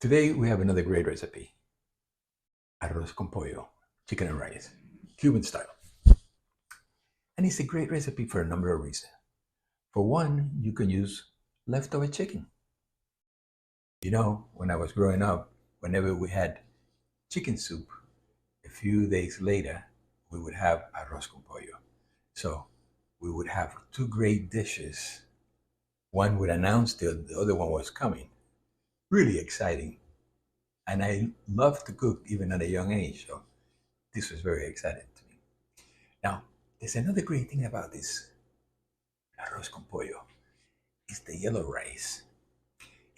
Today we have another great recipe, Arroz con Pollo, chicken and rice, Cuban style. And it's a great recipe for a number of reasons. For one, you can use leftover chicken. When I was growing up, whenever we had chicken soup, a few days later, we would have Arroz con Pollo. So we would have two great dishes. One would announce the other one was coming. Really exciting. And I love to cook even at a young age. So this was very exciting to me. Now, there's another great thing about this arroz con pollo. It's the yellow rice.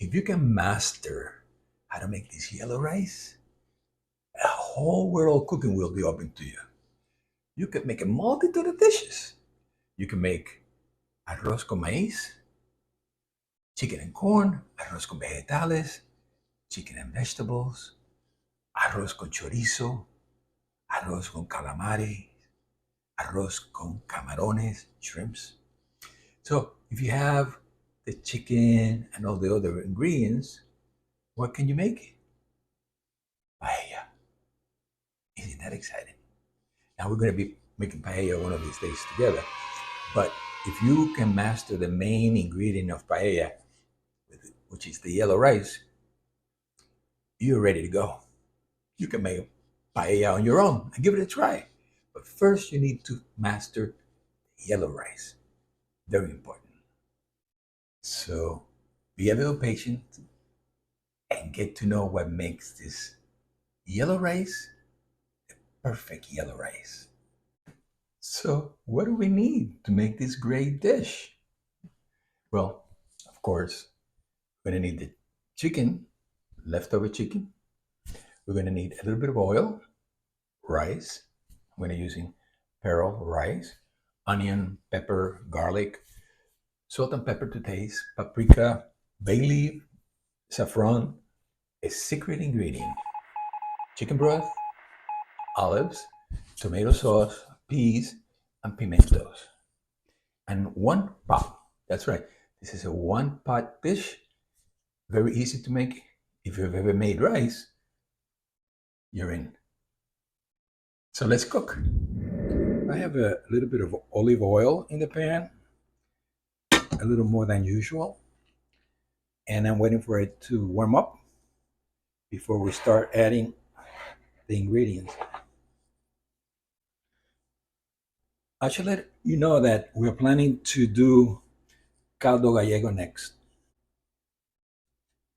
If you can master how to make this yellow rice, a whole world cooking will be open to you. You can make a multitude of dishes. You can make arroz con maíz, chicken and corn, arroz con vegetales, chicken and vegetables, arroz con chorizo, arroz con calamares, arroz con camarones, shrimps. So if you have the chicken and all the other ingredients, what can you make? Paella. Isn't that exciting? Now we're going to be making paella one of these days together. But if you can master the main ingredient of paella, which is the yellow rice, you're ready to go. You can make paella on your own and give it a try. But first you need to master yellow rice. Very important. So be a little patient and get to know what makes this yellow rice the perfect yellow rice. So what do we need to make this great dish? Well, of course, we're going to need the chicken, leftover chicken. We're going to need a little bit of oil, rice. I'm going to be using pearl rice, onion, pepper, garlic, salt and pepper to taste, paprika, bay leaf, saffron, a secret ingredient, chicken broth, olives, tomato sauce, peas, and pimentos. And one pot. That's right. This is a one pot dish. Very easy to make. If you've ever made rice, you're in. So let's cook. I have a little bit of olive oil in the pan, a little more than usual. And I'm waiting for it to warm up before we start adding the ingredients. I should let you know that we're planning to do caldo gallego next.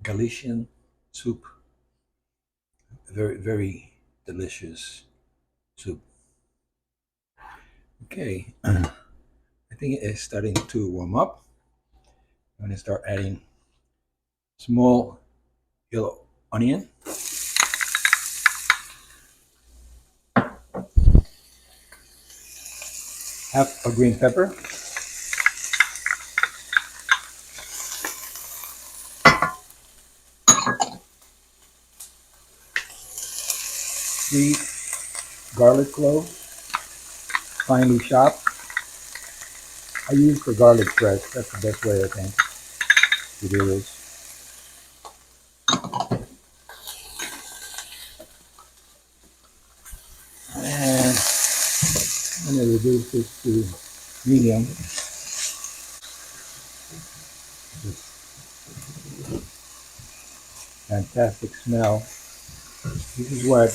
Galician soup. Very, very delicious soup. Okay, I think it's starting to warm up. I'm going to start adding small yellow onion, half a green pepper, three garlic cloves, finely chopped. I use the garlic press. That's the best way I think to do this. And I'm going to reduce this to medium. This fantastic smell. This is what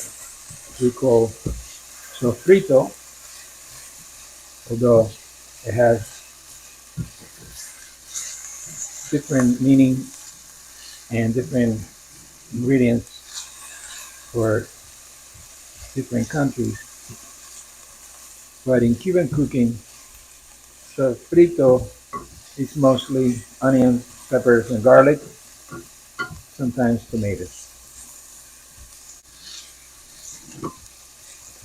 we call sofrito, although it has different meaning and different ingredients for different countries. But in Cuban cooking, sofrito is mostly onions, peppers, and garlic, sometimes tomatoes.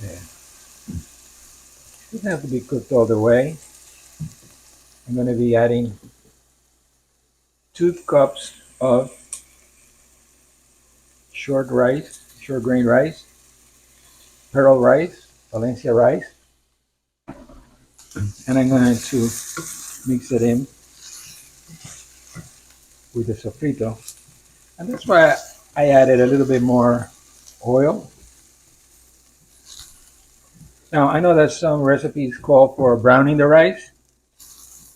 Yeah. It doesn't have to be cooked all the way. I'm going to be adding 2 cups of short grain rice, pearl rice, Valencia rice, and I'm going to mix it in with the sofrito. And that's why I added a little bit more oil. Now, I know that some recipes call for browning the rice.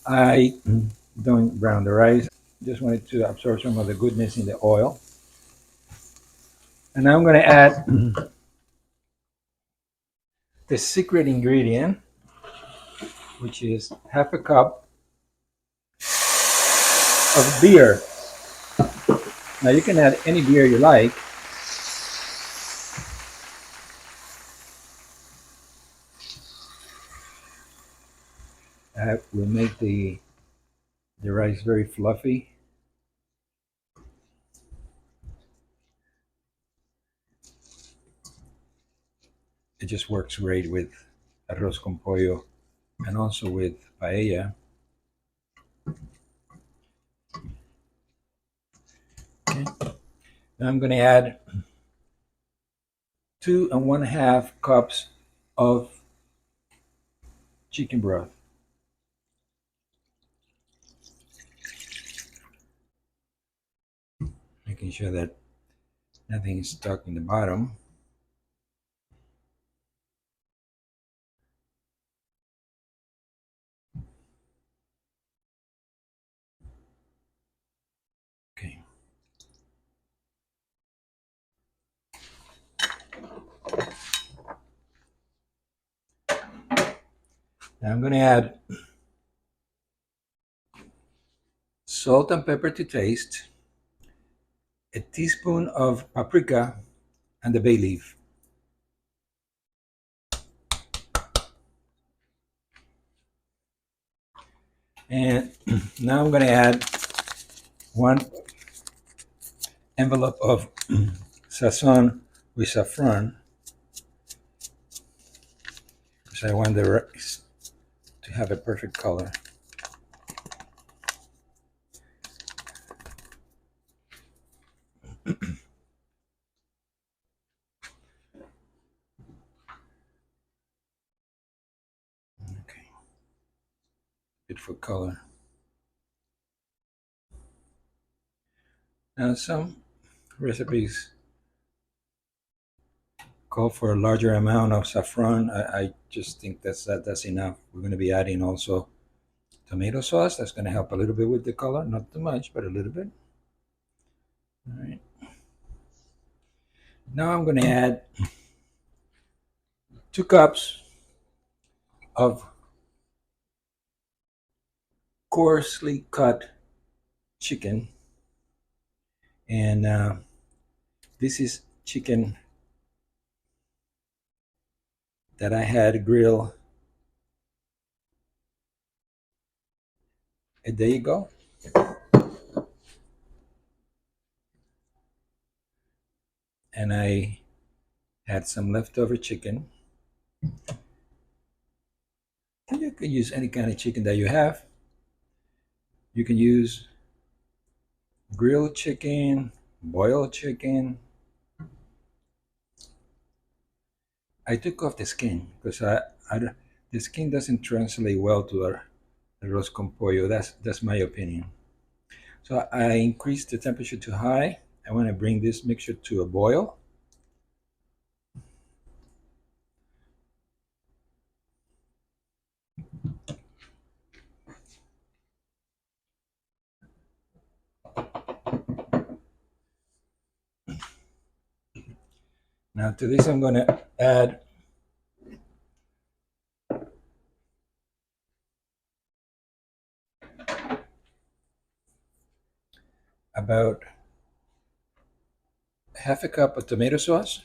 I don't brown the rice. Just wanted to absorb some of the goodness in the oil. And now I'm going to add the secret ingredient, which is half a cup of beer. Now you can add any beer you like. That will make the rice very fluffy. It just works great with arroz con pollo and also with paella. Okay. Now I'm going to add 2.5 cups of chicken broth. Making sure that nothing is stuck in the bottom. Okay. Now I'm going to add salt and pepper to taste, a teaspoon of paprika, and the bay leaf. And now I'm going to add 1 envelope of sazon with saffron, because I want the rice to have a perfect color. Okay, good for color. Now some recipes call for a larger amount of saffron. I just think that's enough. We're going to be adding also tomato sauce. That's going to help a little bit with the color, not too much, but a little bit. All right. Now I'm going to add 2 cups of coarsely cut chicken, and this is chicken that I had grilled a day ago. And I had some leftover chicken. And you can use any kind of chicken that you have. You can use grilled chicken, boiled chicken. I took off the skin because the skin doesn't translate well to our arroz con pollo. That's my opinion. So I increased the temperature to high. I want to bring this mixture to a boil. Now to this I'm going to add about half a cup of tomato sauce.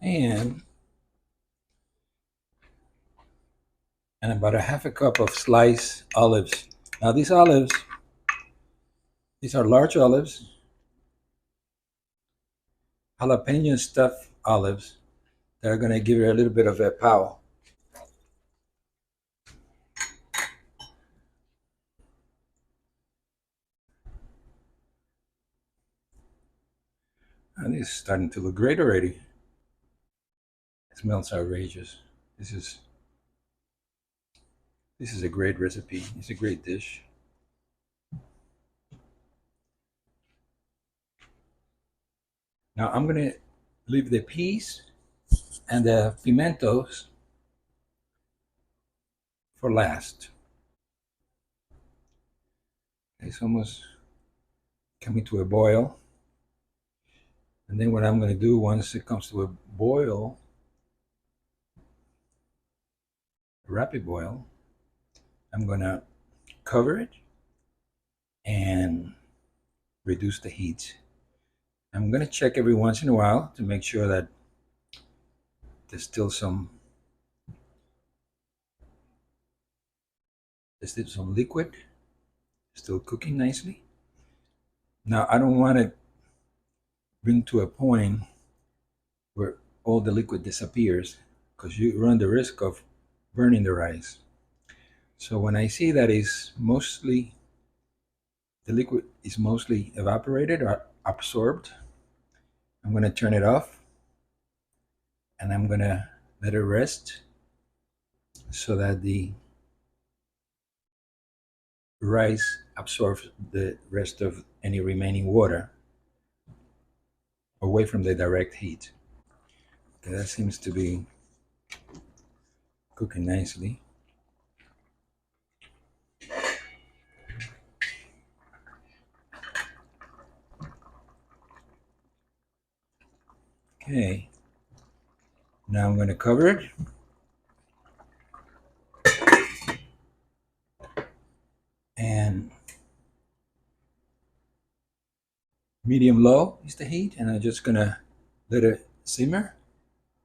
And about a half a cup of sliced olives. Now these olives, these are large olives, jalapeno stuffed olives that are going to give you a little bit of a pow. And it's starting to look great already. It smells outrageous. This is this is a great recipe. It's a great dish. Now I'm gonna leave the peas and the pimentos for last. It's almost coming to a boil. And then what I'm going to do once it comes to a boil, a rapid boil, I'm going to cover it and reduce the heat. I'm going to check every once in a while to make sure that there's still some liquid still cooking nicely. Now I don't want to bring to a point where all the liquid disappears because you run the risk of burning the rice. So when I see that the liquid is mostly evaporated or absorbed, I'm going to turn it off and I'm going to let it rest so that the rice absorbs the rest of any remaining water away from the direct heat. Okay, that seems to be cooking nicely. Okay, now I'm going to cover it. And medium low is the heat, and I'm just going to let it simmer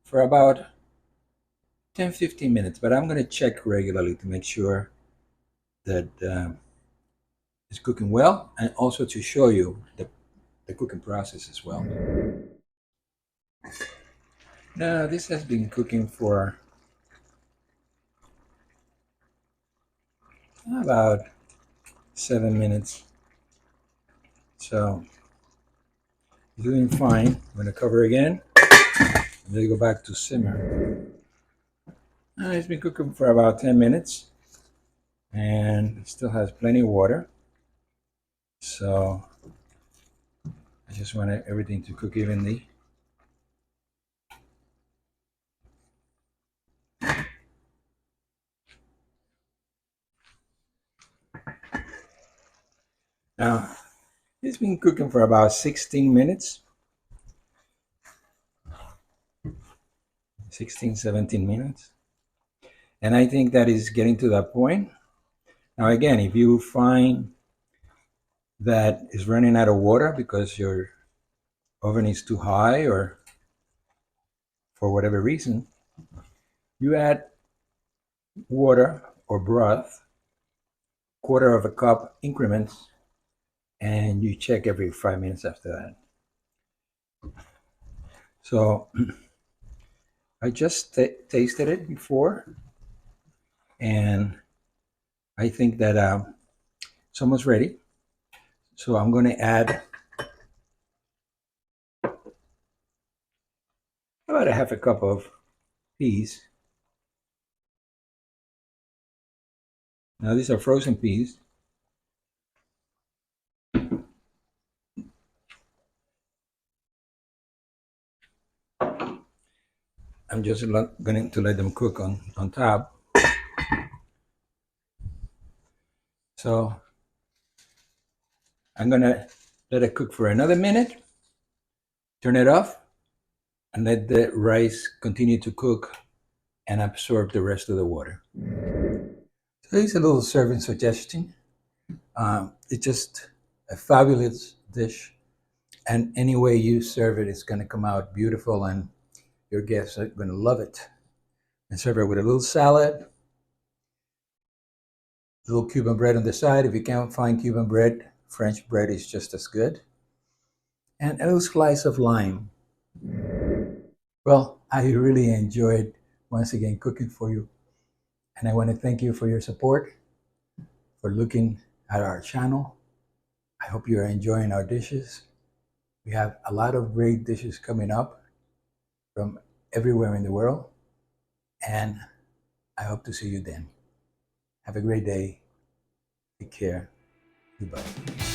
for about 10-15 minutes, but I'm going to check regularly to make sure that it's cooking well, and also to show you the cooking process as well. Now this has been cooking for about 7 minutes, so it's doing fine. I'm going to cover again and then go back to simmer. It's been cooking for about 10 minutes and it still has plenty of water, so I just want everything to cook evenly. Now it's been cooking for about 16 minutes, 17 minutes, and I think that is getting to that point. Now again, if you find that it's running out of water because your oven is too high or for whatever reason, you add water or broth, quarter of a cup increments, and you check every 5 minutes after that. So I just tasted it before, and I think that it's almost ready. So I'm going to add about a half a cup of peas. Now these are frozen peas. I'm just going to let them cook on top. So I'm going to let it cook for another minute, turn it off, and let the rice continue to cook and absorb the rest of the water. So here's a little serving suggestion. It's just a fabulous dish, and any way you serve it, it's going to come out beautiful, and your guests are going to love it. And serve it with a little salad, a little Cuban bread on the side. If you can't find Cuban bread, French bread is just as good, and a little slice of lime. Well, I really enjoyed once again cooking for you, and I want to thank you for your support, for looking at our channel. I hope you are enjoying our dishes. We have a lot of great dishes coming up from everywhere in the world, and I hope to see you then. Have a great day. Take care. Goodbye.